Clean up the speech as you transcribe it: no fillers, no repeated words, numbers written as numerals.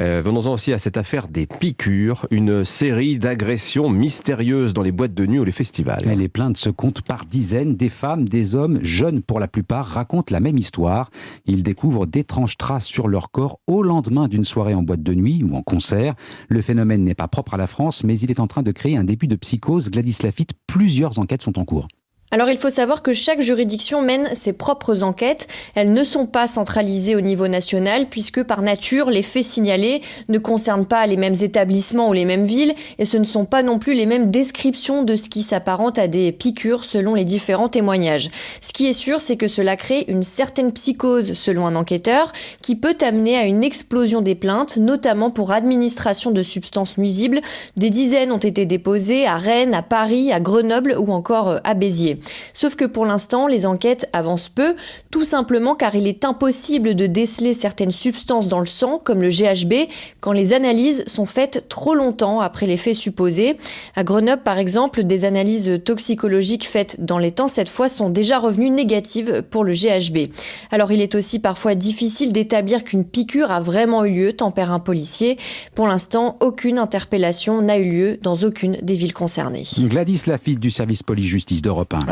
Venons-en aussi à cette affaire des piqûres, une série d'agressions mystérieuses dans les boîtes de nuit ou les festivals. Les plaintes se comptent par dizaines. Des femmes, des hommes, jeunes pour la plupart, racontent la même histoire. Ils découvrent d'étranges traces sur leur corps au lendemain d'une soirée en boîte de nuit ou en concert. Le phénomène n'est pas propre à la France, mais il est en train de créer un début de psychose. Gladys Laffitte, plusieurs enquêtes sont en cours. Alors il faut savoir que chaque juridiction mène ses propres enquêtes. Elles ne sont pas centralisées au niveau national puisque par nature, les faits signalés ne concernent pas les mêmes établissements ou les mêmes villes et ce ne sont pas non plus les mêmes descriptions de ce qui s'apparente à des piqûres selon les différents témoignages. Ce qui est sûr, c'est que cela crée une certaine psychose selon un enquêteur qui peut amener à une explosion des plaintes, notamment pour administration de substances nuisibles. Des dizaines ont été déposées à Rennes, à Paris, à Grenoble ou encore à Béziers. Sauf que pour l'instant, les enquêtes avancent peu, tout simplement car il est impossible de déceler certaines substances dans le sang, comme le GHB, quand les analyses sont faites trop longtemps après les faits supposés. À Grenoble, par exemple, des analyses toxicologiques faites dans les temps, cette fois, sont déjà revenues négatives pour le GHB. Alors, il est aussi parfois difficile d'établir qu'une piqûre a vraiment eu lieu, tempère un policier. Pour l'instant, aucune interpellation n'a eu lieu dans aucune des villes concernées. Gladys Laffitte du service police-justice d'Europe 1.